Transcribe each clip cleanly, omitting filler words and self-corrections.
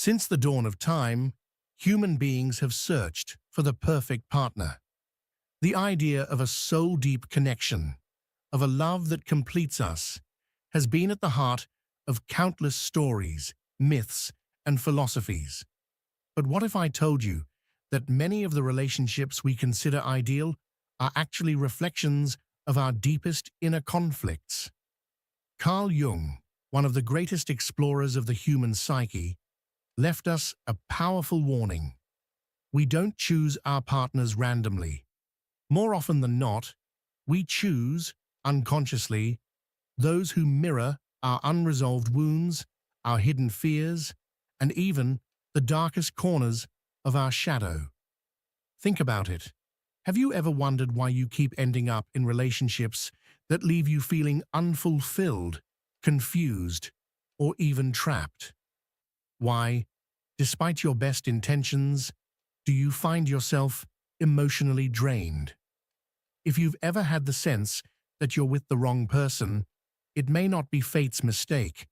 Since the dawn of time, human beings have searched for the perfect partner. The idea of a soul-deep connection, of a love that completes us, has been at the heart of countless stories, myths, and philosophies. But what if I told you that many of the relationships we consider ideal are actually reflections of our deepest inner conflicts? Carl Jung, one of the greatest explorers of the human psyche, left us a powerful warning. We don't choose our partners randomly. More often than not, we choose, unconsciously, those who mirror our unresolved wounds, our hidden fears, and even the darkest corners of our shadow. Think about it. Have you ever wondered why you keep ending up in relationships that leave you feeling unfulfilled, confused, or even trapped? Why, despite your best intentions, do you find yourself emotionally drained? If you've ever had the sense that you're with the wrong person, it may not be fate's mistake,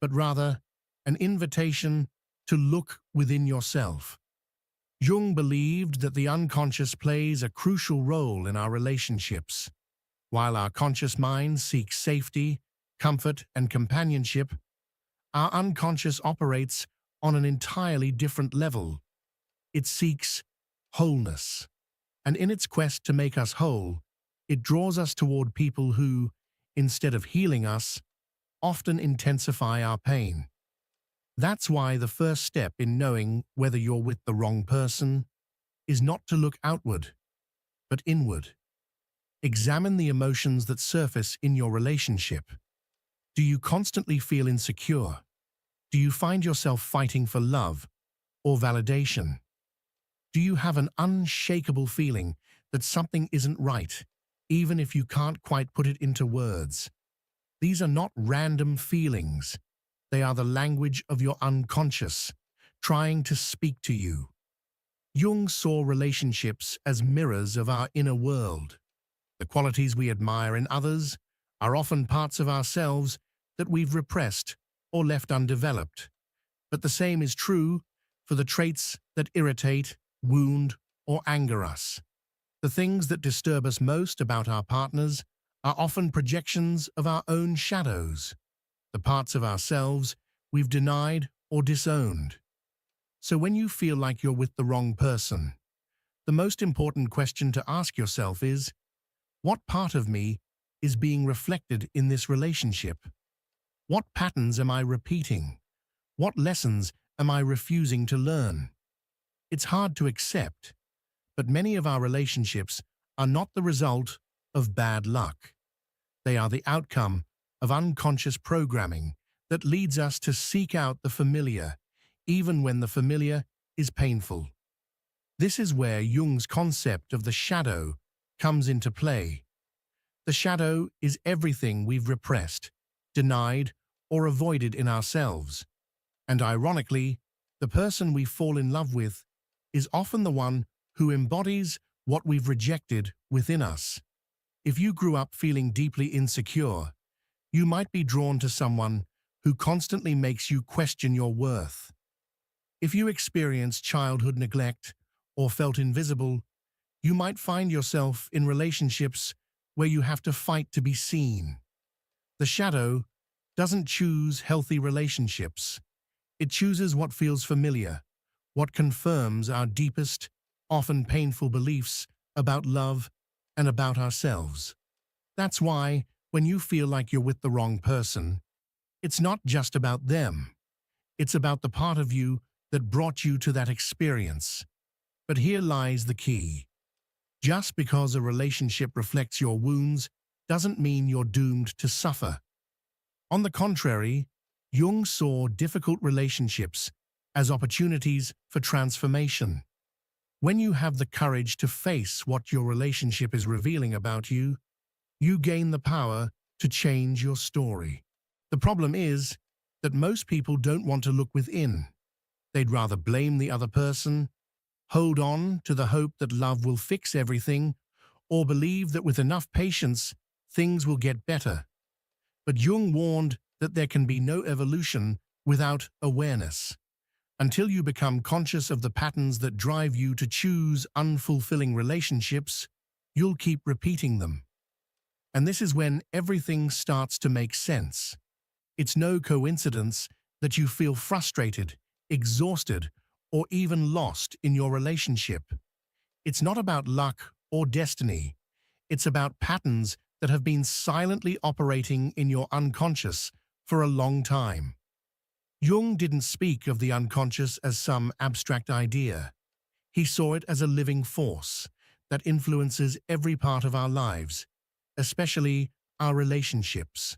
but rather an invitation to look within yourself. Jung believed that the unconscious plays a crucial role in our relationships. While our conscious mind seeks safety, comfort, and companionship, our unconscious operates on an entirely different level. It seeks wholeness, and in its quest to make us whole, it draws us toward people who, instead of healing us, often intensify our pain. That's why the first step in knowing whether you're with the wrong person is not to look outward, but inward. Examine the emotions that surface in your relationship. Do you constantly feel insecure? Do you find yourself fighting for love or validation? Do you have an unshakable feeling that something isn't right, even if you can't quite put it into words? These are not random feelings. They are the language of your unconscious, trying to speak to you. Jung saw relationships as mirrors of our inner world. The qualities we admire in others are often parts of ourselves that we've repressed or left undeveloped. But the same is true for the traits that irritate, wound, or anger us. The things that disturb us most about our partners are often projections of our own shadows, the parts of ourselves we've denied or disowned. So when you feel like you're with the wrong person, the most important question to ask yourself is, what part of me is being reflected in this relationship? What patterns am I repeating? What lessons am I refusing to learn? It's hard to accept, but many of our relationships are not the result of bad luck. They are the outcome of unconscious programming that leads us to seek out the familiar, even when the familiar is painful. This is where Jung's concept of the shadow comes into play. The shadow is everything we've repressed, denied, or avoided in ourselves. And ironically, the person we fall in love with is often the one who embodies what we've rejected within us. If you grew up feeling deeply insecure, you might be drawn to someone who constantly makes you question your worth. If you experienced childhood neglect or felt invisible, you might find yourself in relationships where you have to fight to be seen. The shadow doesn't choose healthy relationships. It chooses what feels familiar, what confirms our deepest, often painful beliefs about love and about ourselves. That's why, when you feel like you're with the wrong person, it's not just about them. It's about the part of you that brought you to that experience. But here lies the key. Just because a relationship reflects your wounds doesn't mean you're doomed to suffer. On the contrary, Jung saw difficult relationships as opportunities for transformation. When you have the courage to face what your relationship is revealing about you, you gain the power to change your story. The problem is that most people don't want to look within. They'd rather blame the other person, hold on to the hope that love will fix everything, or believe that with enough patience, things will get better. But Jung warned that there can be no evolution without awareness. Until you become conscious of the patterns that drive you to choose unfulfilling relationships, you'll keep repeating them. And this is when everything starts to make sense. It's no coincidence that you feel frustrated, exhausted, or even lost in your relationship. It's not about luck or destiny. It's about patterns that have been silently operating in your unconscious for a long time. Jung didn't speak of the unconscious as some abstract idea. He saw it as a living force that influences every part of our lives, especially our relationships.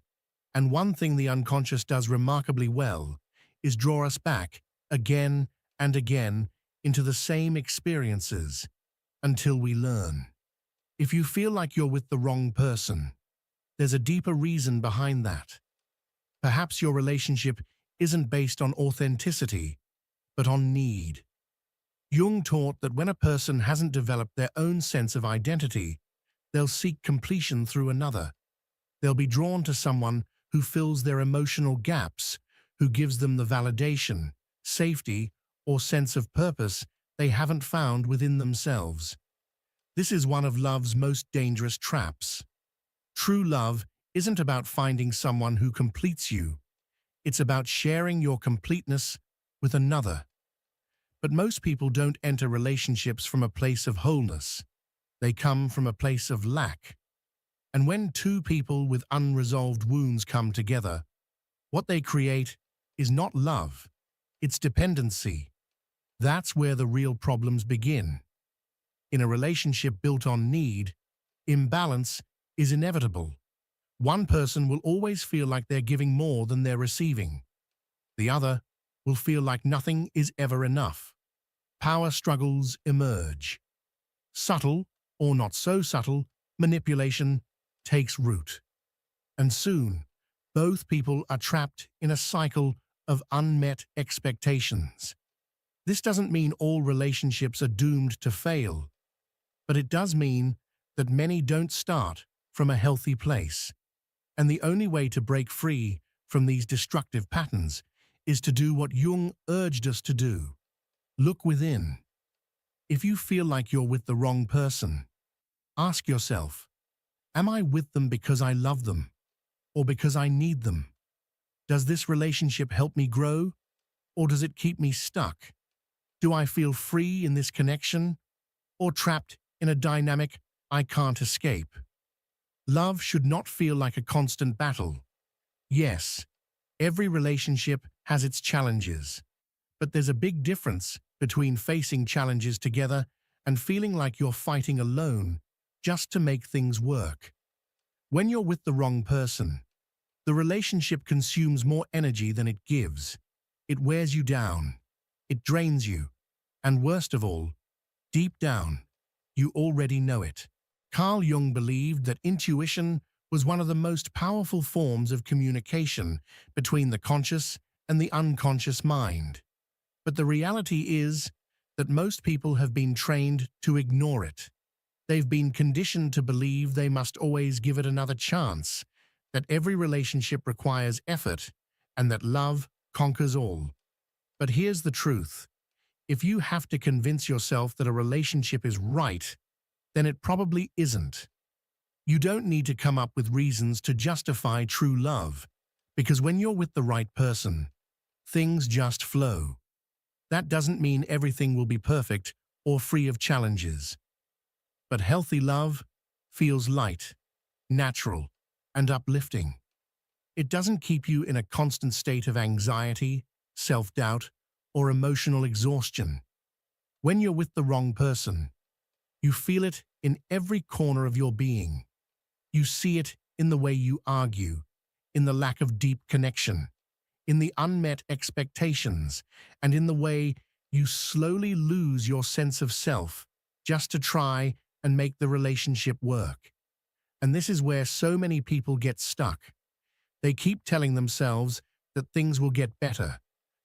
And one thing the unconscious does remarkably well is draw us back again and again into the same experiences until we learn. If you feel like you're with the wrong person, there's a deeper reason behind that. Perhaps your relationship isn't based on authenticity, but on need. Jung taught that when a person hasn't developed their own sense of identity, they'll seek completion through another. They'll be drawn to someone who fills their emotional gaps, who gives them the validation, safety, or sense of purpose they haven't found within themselves. This is one of love's most dangerous traps. True love isn't about finding someone who completes you. It's about sharing your completeness with another. But most people don't enter relationships from a place of wholeness. They come from a place of lack. And when two people with unresolved wounds come together, what they create is not love, it's dependency. That's where the real problems begin. In a relationship built on need, imbalance is inevitable. One person will always feel like they're giving more than they're receiving. The other will feel like nothing is ever enough. Power struggles emerge. Subtle, or not so subtle, manipulation takes root. And soon, both people are trapped in a cycle of unmet expectations. This doesn't mean all relationships are doomed to fail, but it does mean that many don't start from a healthy place. And the only way to break free from these destructive patterns is to do what Jung urged us to do. Look within. If you feel like you're with the wrong person, ask yourself, am I with them because I love them or because I need them? Does this relationship help me grow or does it keep me stuck? Do I feel free in this connection or trapped in a dynamic I can't escape? Love should not feel like a constant battle. Yes, every relationship has its challenges, but there's a big difference between facing challenges together and feeling like you're fighting alone just to make things work. When you're with the wrong person, the relationship consumes more energy than it gives. It wears you down. It drains you. And worst of all, deep down, you already know it. Carl Jung believed that intuition was one of the most powerful forms of communication between the conscious and the unconscious mind. But the reality is that most people have been trained to ignore it. They've been conditioned to believe they must always give it another chance, that every relationship requires effort, and that love conquers all. But here's the truth. If you have to convince yourself that a relationship is right, then it probably isn't. You don't need to come up with reasons to justify true love, because when you're with the right person, things just flow. That doesn't mean everything will be perfect or free of challenges. But healthy love feels light, natural, and uplifting. It doesn't keep you in a constant state of anxiety, self-doubt, or emotional exhaustion. When you're with the wrong person, you feel it in every corner of your being. You see it in the way you argue, in the lack of deep connection, in the unmet expectations, and in the way you slowly lose your sense of self just to try and make the relationship work. And this is where so many people get stuck. They keep telling themselves that things will get better,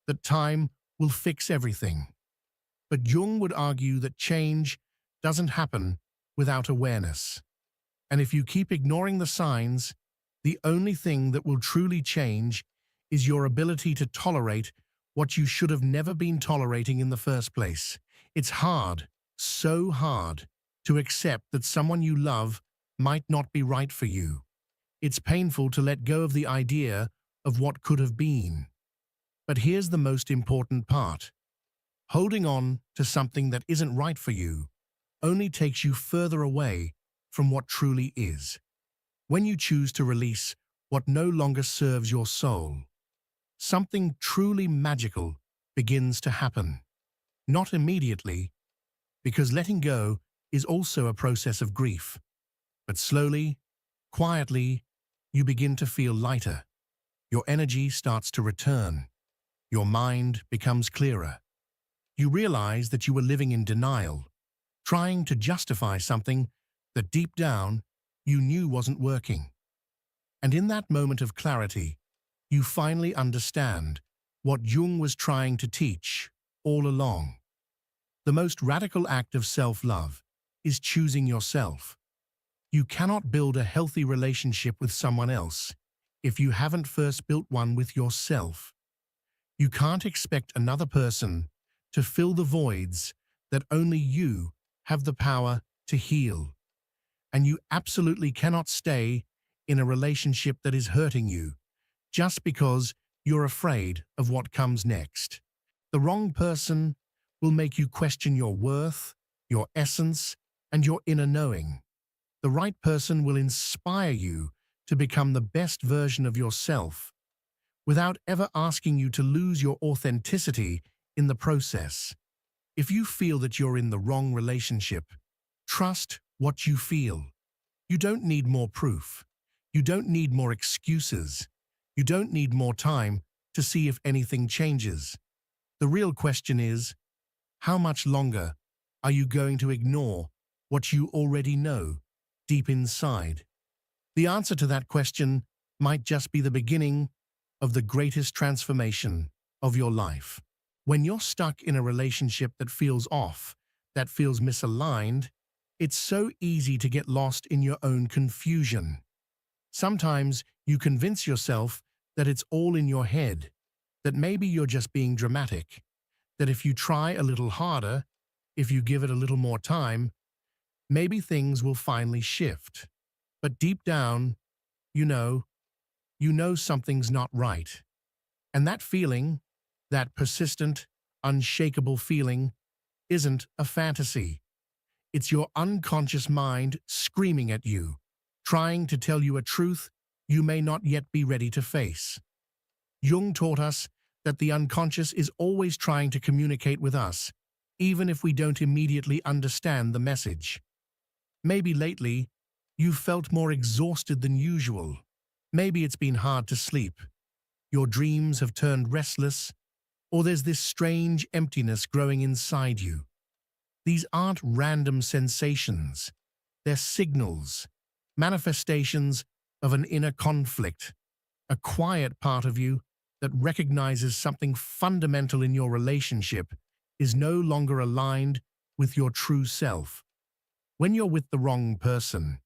that time will fix everything. But Jung would argue that change doesn't happen without awareness. And if you keep ignoring the signs, the only thing that will truly change is your ability to tolerate what you should have never been tolerating in the first place. It's hard, so hard, to accept that someone you love might not be right for you. It's painful to let go of the idea of what could have been. But here's the most important part. Holding on to something that isn't right for you only takes you further away from what truly is. When you choose to release what no longer serves your soul, something truly magical begins to happen. Not immediately, because letting go is also a process of grief. But slowly, quietly, you begin to feel lighter. Your energy starts to return. Your mind becomes clearer. You realize that you were living in denial, trying to justify something that deep down you knew wasn't working. And in that moment of clarity, you finally understand what Jung was trying to teach all along. The most radical act of self-love is choosing yourself. You cannot build a healthy relationship with someone else if you haven't first built one with yourself. You can't expect another person to fill the voids that only you have the power to heal. And you absolutely cannot stay in a relationship that is hurting you just because you're afraid of what comes next. The wrong person will make you question your worth, your essence, and your inner knowing. The right person will inspire you to become the best version of yourself without ever asking you to lose your authenticity in the process. If you feel that you're in the wrong relationship, trust what you feel. You don't need more proof. You don't need more excuses. You don't need more time to see if anything changes. The real question is, how much longer are you going to ignore what you already know deep inside? The answer to that question might just be the beginning of the greatest transformation of your life. When you're stuck in a relationship that feels off, that feels misaligned, it's so easy to get lost in your own confusion. Sometimes you convince yourself that it's all in your head, that maybe you're just being dramatic, that if you try a little harder, if you give it a little more time, maybe things will finally shift. But deep down, you know something's not right. And that feeling, that persistent, unshakable feeling, isn't a fantasy. It's your unconscious mind screaming at you, trying to tell you a truth you may not yet be ready to face. Jung taught us that the unconscious is always trying to communicate with us, even if we don't immediately understand the message. Maybe lately, you've felt more exhausted than usual. Maybe it's been hard to sleep. Your dreams have turned restless, or there's this strange emptiness growing inside you. These aren't random sensations. They're signals, manifestations of an inner conflict, a quiet part of you that recognizes something fundamental in your relationship is no longer aligned with your true self. When you're with the wrong person,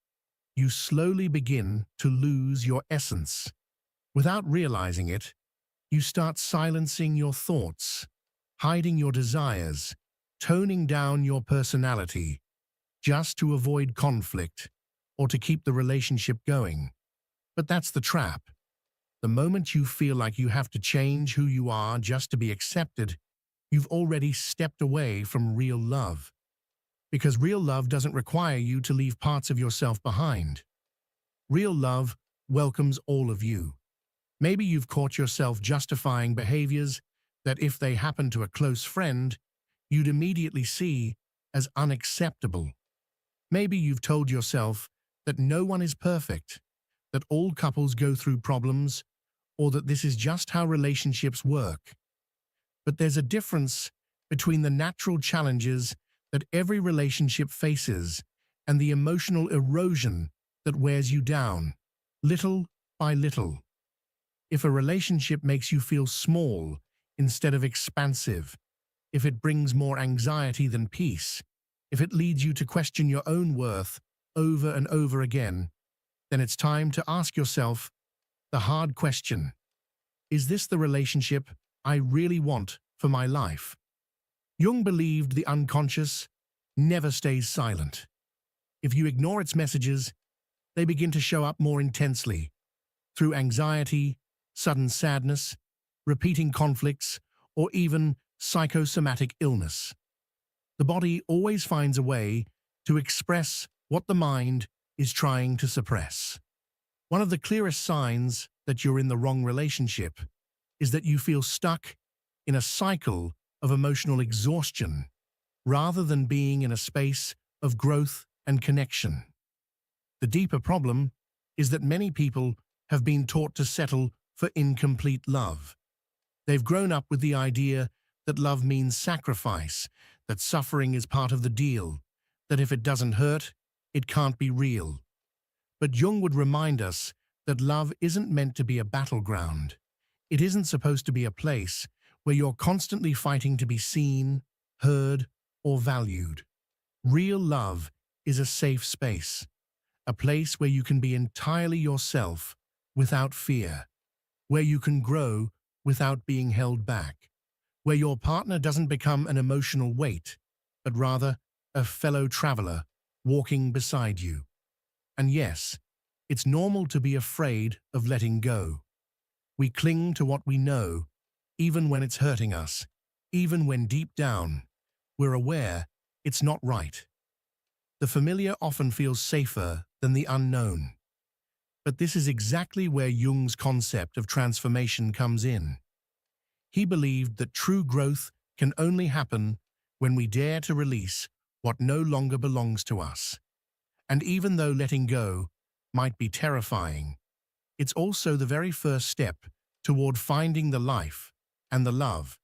you slowly begin to lose your essence. Without realizing it, you start silencing your thoughts, hiding your desires, toning down your personality, just to avoid conflict or to keep the relationship going. But that's the trap. The moment you feel like you have to change who you are just to be accepted, you've already stepped away from real love. Because real love doesn't require you to leave parts of yourself behind. Real love welcomes all of you. Maybe you've caught yourself justifying behaviors that, if they happen to a close friend, you'd immediately see as unacceptable. Maybe you've told yourself that no one is perfect, that all couples go through problems, or that this is just how relationships work. But there's a difference between the natural challenges that every relationship faces and the emotional erosion that wears you down, little by little. If a relationship makes you feel small instead of expansive, if it brings more anxiety than peace, if it leads you to question your own worth over and over again, then it's time to ask yourself the hard question: is this the relationship I really want for my life. Jung believed the unconscious never stays silent. If you ignore its messages, they begin to show up more intensely through anxiety, sudden sadness, repeating conflicts, or even psychosomatic illness. The body always finds a way to express what the mind is trying to suppress. One of the clearest signs that you're in the wrong relationship is that you feel stuck in a cycle of emotional exhaustion rather than being in a space of growth and connection. The deeper problem is that many people have been taught to settle for incomplete love. They've grown up with the idea that love means sacrifice, that suffering is part of the deal, that if it doesn't hurt, it can't be real. But Jung would remind us that love isn't meant to be a battleground. It isn't supposed to be a place where you're constantly fighting to be seen, heard, or valued. Real love is a safe space, a place where you can be entirely yourself without fear, where you can grow without being held back, where your partner doesn't become an emotional weight, but rather a fellow traveler walking beside you. And yes, it's normal to be afraid of letting go. We cling to what we know, even when it's hurting us, even when deep down we're aware it's not right. The familiar often feels safer than the unknown. But this is exactly where Jung's concept of transformation comes in. He believed that true growth can only happen when we dare to release what no longer belongs to us. And even though letting go might be terrifying, it's also the very first step toward finding the life and the love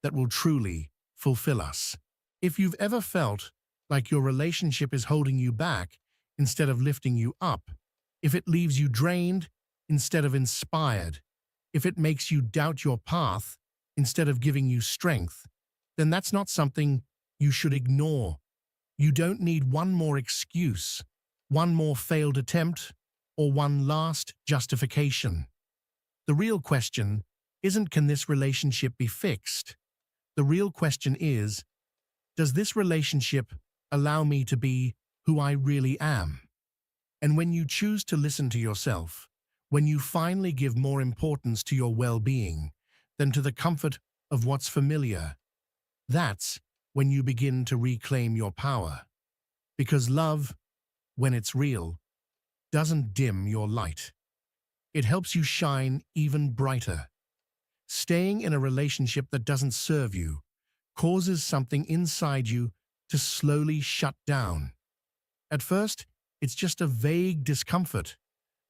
that will truly fulfill us. If you've ever felt like your relationship is holding you back instead of lifting you up, if it leaves you drained instead of inspired, if it makes you doubt your path instead of giving you strength, then that's not something you should ignore. You don't need one more excuse, one more failed attempt, or one last justification. The real question isn't, can this relationship be fixed? The real question is, does this relationship allow me to be who I really am? And when you choose to listen to yourself, when you finally give more importance to your well-being than to the comfort of what's familiar, that's when you begin to reclaim your power. Because love, when it's real, doesn't dim your light. It helps you shine even brighter. Staying in a relationship that doesn't serve you causes something inside you to slowly shut down. At first, it's just a vague discomfort,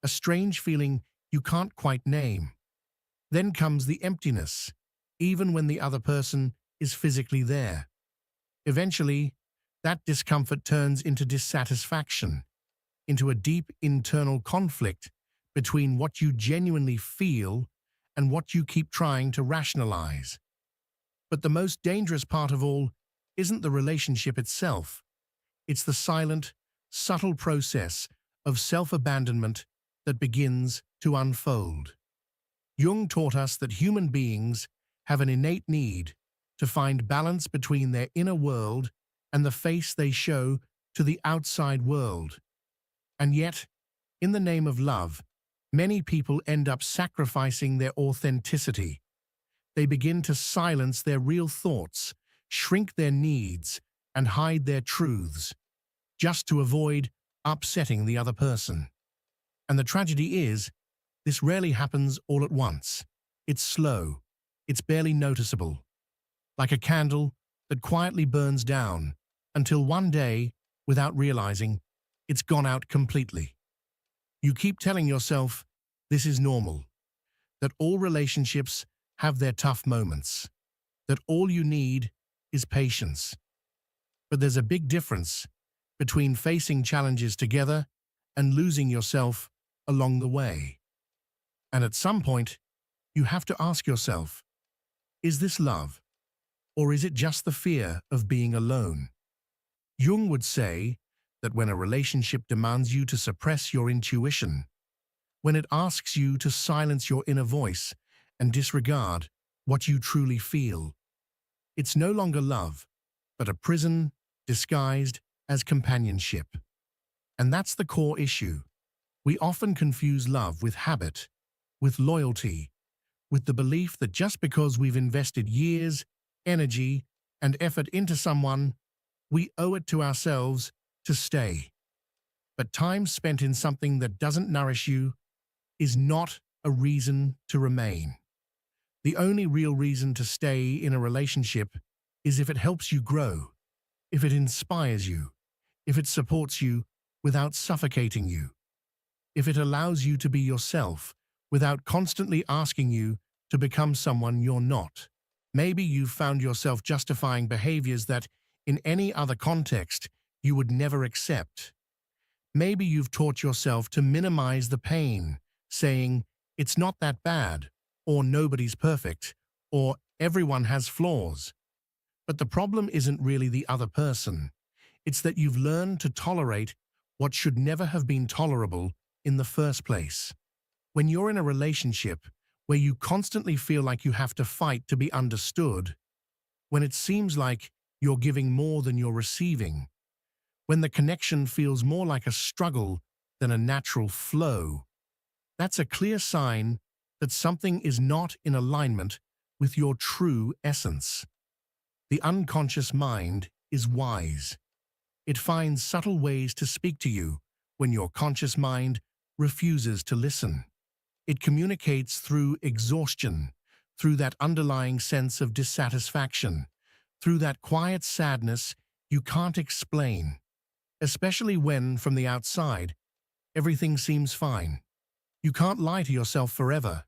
a strange feeling you can't quite name. Then comes the emptiness, even when the other person is physically there. Eventually, that discomfort turns into dissatisfaction, into a deep internal conflict between what you genuinely feel and what you keep trying to rationalize. But the most dangerous part of all isn't the relationship itself. It's the silent, subtle process of self-abandonment that begins to unfold. Jung taught us that human beings have an innate need to find balance between their inner world and the face they show to the outside world. And yet, in the name of love, many people end up sacrificing their authenticity. They begin to silence their real thoughts, shrink their needs, and hide their truths, just to avoid upsetting the other person. And the tragedy is, this rarely happens all at once. It's slow. It's barely noticeable. Like a candle that quietly burns down until one day, without realizing, it's gone out completely. You keep telling yourself this is normal, that all relationships have their tough moments, that all you need is patience. But there's a big difference between facing challenges together and losing yourself along the way. And at some point, you have to ask yourself, is this love, or is it just the fear of being alone? Jung would say that when a relationship demands you to suppress your intuition, when it asks you to silence your inner voice and disregard what you truly feel. It's no longer love, but a prison disguised as companionship. And that's the core issue. We often confuse love with habit, with loyalty, with the belief that just because we've invested years, energy, and effort into someone, we owe it to ourselves to stay. But time spent in something that doesn't nourish you is not a reason to remain. The only real reason to stay in a relationship is if it helps you grow, if it inspires you, if it supports you without suffocating you, if it allows you to be yourself without constantly asking you to become someone you're not. Maybe you've found yourself justifying behaviors that, in any other context, you would never accept. Maybe you've taught yourself to minimize the pain, saying, "It's not that bad," or "Nobody's perfect," or "Everyone has flaws." But the problem isn't really the other person. It's that you've learned to tolerate what should never have been tolerable in the first place. When you're in a relationship where you constantly feel like you have to fight to be understood, when it seems like you're giving more than you're receiving, when the connection feels more like a struggle than a natural flow, that's a clear sign that something is not in alignment with your true essence. The unconscious mind is wise. It finds subtle ways to speak to you when your conscious mind refuses to listen. It communicates through exhaustion, through that underlying sense of dissatisfaction, through that quiet sadness you can't explain, especially when, from the outside, everything seems fine. You can't lie to yourself forever.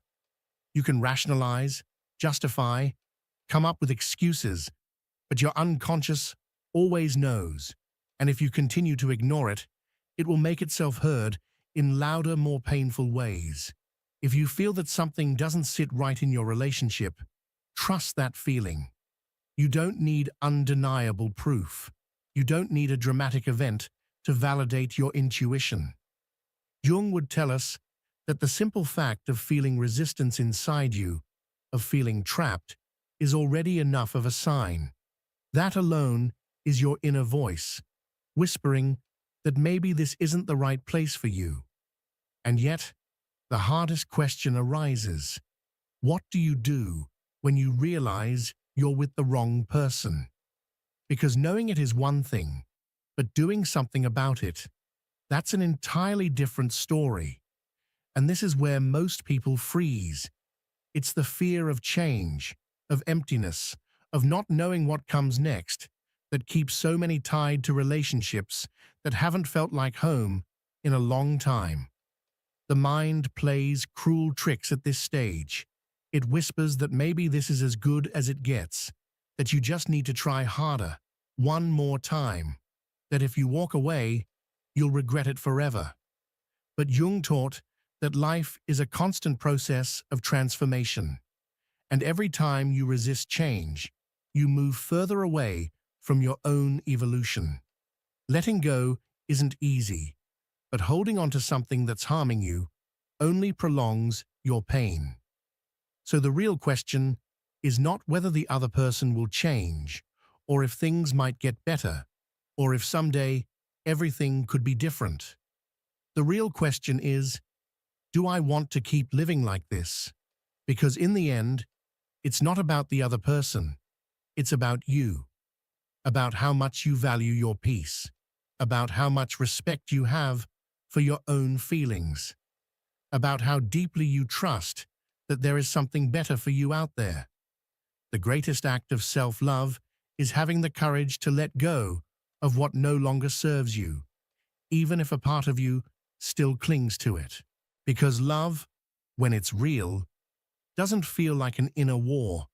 You can rationalize, justify, come up with excuses, but your unconscious always knows, and if you continue to ignore it, it will make itself heard in louder, more painful ways. If you feel that something doesn't sit right in your relationship, trust that feeling. You don't need undeniable proof. You don't need a dramatic event to validate your intuition. Jung would tell us that the simple fact of feeling resistance inside you, of feeling trapped, is already enough of a sign. That alone is your inner voice, whispering that maybe this isn't the right place for you. And yet, the hardest question arises. What do you do when you realize you're with the wrong person? Because knowing it is one thing, but doing something about it, that's an entirely different story. And this is where most people freeze. It's the fear of change, of emptiness, of not knowing what comes next, that keeps so many tied to relationships that haven't felt like home in a long time. The mind plays cruel tricks at this stage. It whispers that maybe this is as good as it gets, that you just need to try harder, one more time, that if you walk away, you'll regret it forever. But Jung taught that life is a constant process of transformation, and every time you resist change, you move further away from your own evolution. Letting go isn't easy, but holding on to something that's harming you only prolongs your pain. So the real question is not whether the other person will change, or if things might get better, or if someday everything could be different. The real question is, do I want to keep living like this? Because in the end, it's not about the other person. It's about you, about how much you value your peace, about how much respect you have for your own feelings, about how deeply you trust that there is something better for you out there. The greatest act of self-love is having the courage to let go of what no longer serves you, even if a part of you still clings to it. Because love, when it's real, doesn't feel like an inner war.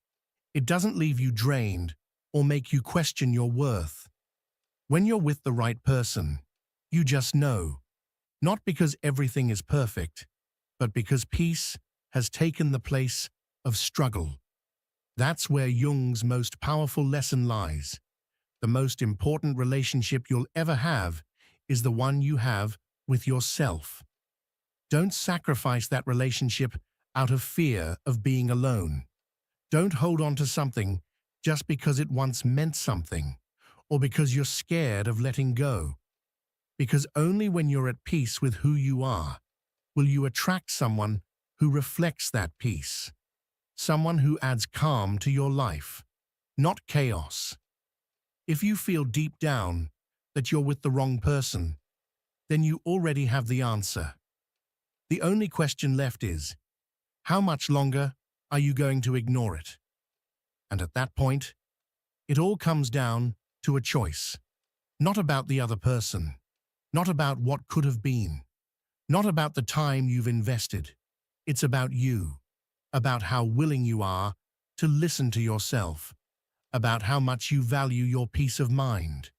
It doesn't leave you drained or make you question your worth. When you're with the right person, you just know, not because everything is perfect, but because peace has taken the place of struggle. That's where Jung's most powerful lesson lies. The most important relationship you'll ever have is the one you have with yourself. Don't sacrifice that relationship out of fear of being alone. Don't hold on to something just because it once meant something, or because you're scared of letting go. Because only when you're at peace with who you are will you attract someone who reflects that peace, someone who adds calm to your life, not chaos. If you feel deep down that you're with the wrong person, then you already have the answer. The only question left is, how much longer are you going to ignore it? And at that point, it all comes down to a choice. Not about the other person, not about what could have been, not about the time you've invested. It's about you, about how willing you are to listen to yourself, about how much you value your peace of mind,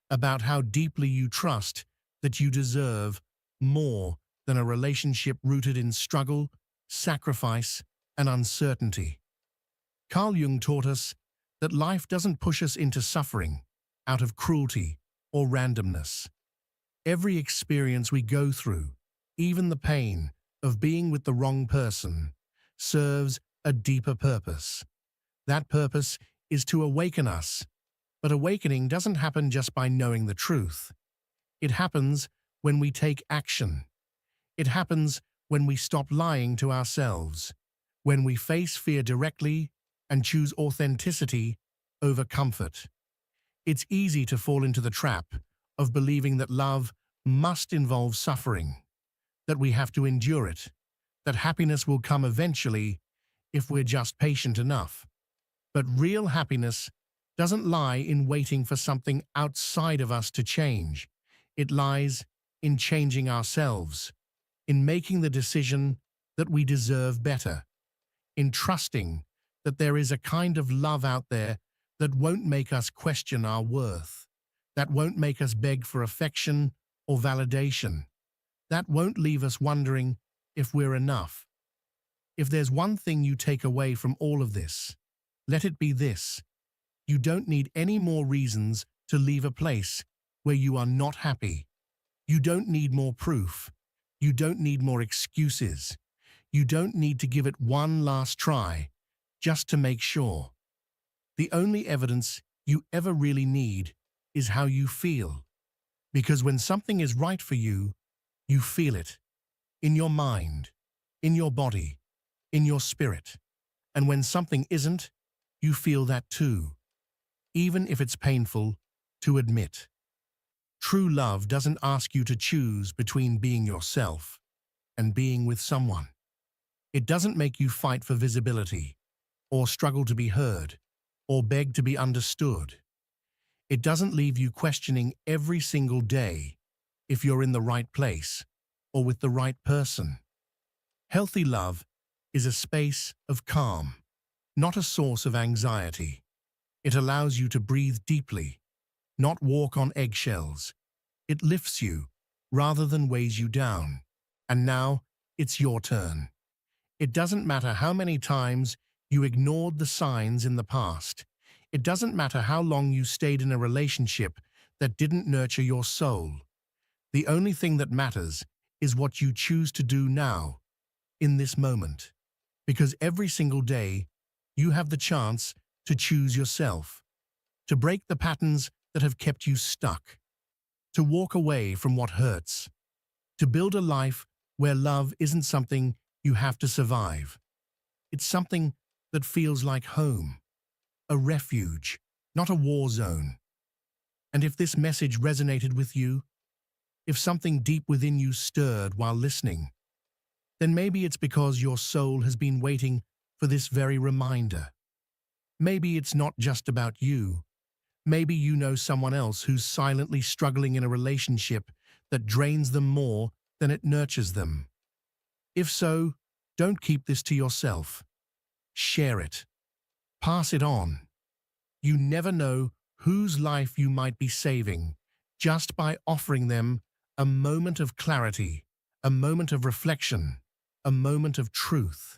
about how deeply you trust that you deserve more than a relationship rooted in struggle, sacrifice, and uncertainty. Carl Jung taught us that life doesn't push us into suffering out of cruelty or randomness. Every experience we go through, even the pain of being with the wrong person, serves a deeper purpose. That purpose is to awaken us, but awakening doesn't happen just by knowing the truth. It happens when we take action. It happens when we stop lying to ourselves, when we face fear directly and choose authenticity over comfort. It's easy to fall into the trap of believing that love must involve suffering, that we have to endure it, that happiness will come eventually if we're just patient enough. But real happiness doesn't lie in waiting for something outside of us to change. It lies in changing ourselves, in making the decision that we deserve better, in trusting that there is a kind of love out there that won't make us question our worth, that won't make us beg for affection or validation, that won't leave us wondering if we're enough. If there's one thing you take away from all of this, let it be this: you don't need any more reasons to leave a place where you are not happy. You don't need more proof. You don't need more excuses. You don't need to give it one last try just to make sure. The only evidence you ever really need is how you feel. Because when something is right for you, you feel it. In your mind, in your body, in your spirit. And when something isn't, you feel that too, even if it's painful to admit. True love doesn't ask you to choose between being yourself and being with someone. It doesn't make you fight for visibility, or struggle to be heard, or beg to be understood. It doesn't leave you questioning every single day if you're in the right place or with the right person. Healthy love is a space of calm, not a source of anxiety. It allows you to breathe deeply, not walk on eggshells. It lifts you rather than weighs you down. And now it's your turn. It doesn't matter how many times you ignored the signs in the past. It doesn't matter how long you stayed in a relationship that didn't nurture your soul. The only thing that matters is what you choose to do now, in this moment. Because every single day, you have the chance to choose yourself, to break the patterns that have kept you stuck, to walk away from what hurts, to build a life where love isn't something you have to survive. It's something that feels like home, a refuge, not a war zone. And if this message resonated with you, if something deep within you stirred while listening, then maybe it's because your soul has been waiting for this very reminder. Maybe it's not just about you. Maybe you know someone else who's silently struggling in a relationship that drains them more than it nurtures them. If so, don't keep this to yourself. Share it. Pass it on. You never know whose life you might be saving just by offering them a moment of clarity, a moment of reflection, a moment of truth.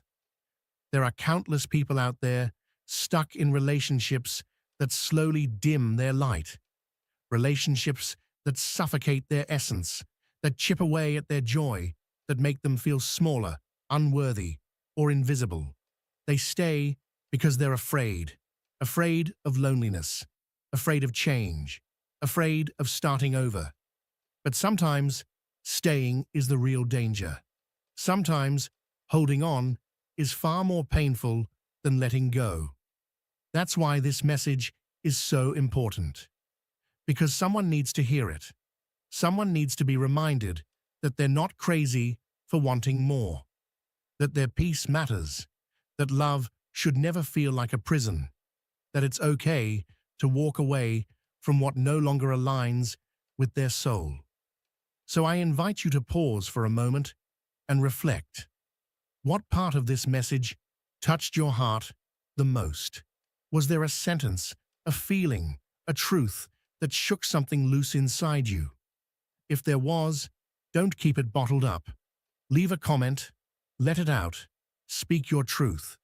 There are countless people out there stuck in relationships that slowly dim their light, relationships that suffocate their essence, that chip away at their joy, that make them feel smaller, unworthy, or invisible. They stay because they're afraid of loneliness, afraid of change, afraid of starting over. But sometimes staying is the real danger. Sometimes holding on is far more painful than letting go. That's why this message is so important. Because someone needs to hear it. Someone needs to be reminded that they're not crazy for wanting more, that their peace matters, that love should never feel like a prison, that it's okay to walk away from what no longer aligns with their soul. So I invite you to pause for a moment and reflect. What part of this message touched your heart the most? Was there a sentence, a feeling, a truth that shook something loose inside you? If there was, don't keep it bottled up. Leave a comment, let it out, speak your truth.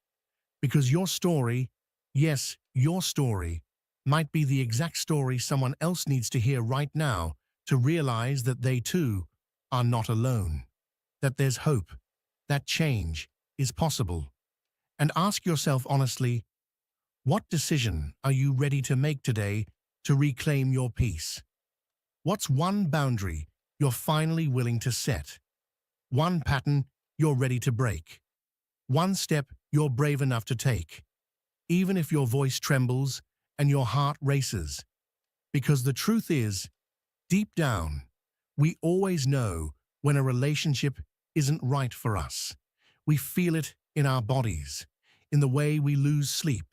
Because your story, yes, your story, might be the exact story someone else needs to hear right now to realize that they too are not alone, that there's hope, that change is possible. And ask yourself honestly, what decision are you ready to make today to reclaim your peace? What's one boundary you're finally willing to set? One pattern you're ready to break? One step you're brave enough to take? Even if your voice trembles and your heart races. Because the truth is, deep down, we always know when a relationship isn't right for us. We feel it in our bodies, in the way we lose sleep,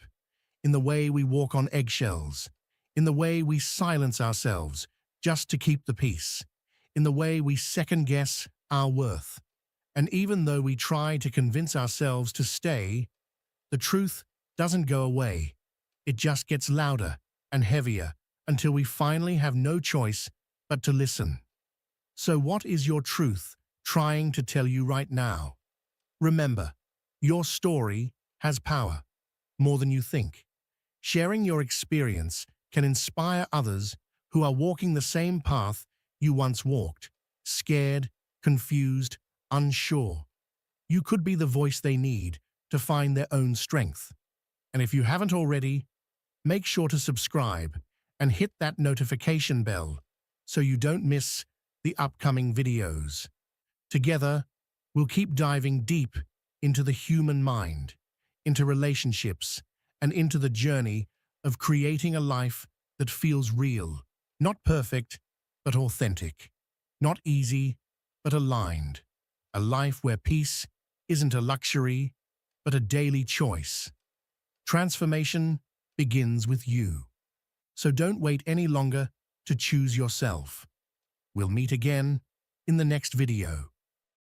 in the way we walk on eggshells, in the way we silence ourselves just to keep the peace, in the way we second-guess our worth. And even though we try to convince ourselves to stay, the truth doesn't go away. It just gets louder and heavier until we finally have no choice but to listen. So what is your truth trying to tell you right now? Remember, your story has power, more than you think. Sharing your experience can inspire others who are walking the same path you once walked, scared, confused, unsure. You could be the voice they need to find their own strength. And if you haven't already, make sure to subscribe and hit that notification bell so you don't miss the upcoming videos. Together, we'll keep diving deep into the human mind, into relationships, and into the journey of creating a life that feels real, not perfect, but authentic, not easy, but aligned. A life where peace isn't a luxury, but a daily choice. Transformation begins with you. So don't wait any longer to choose yourself. We'll meet again in the next video.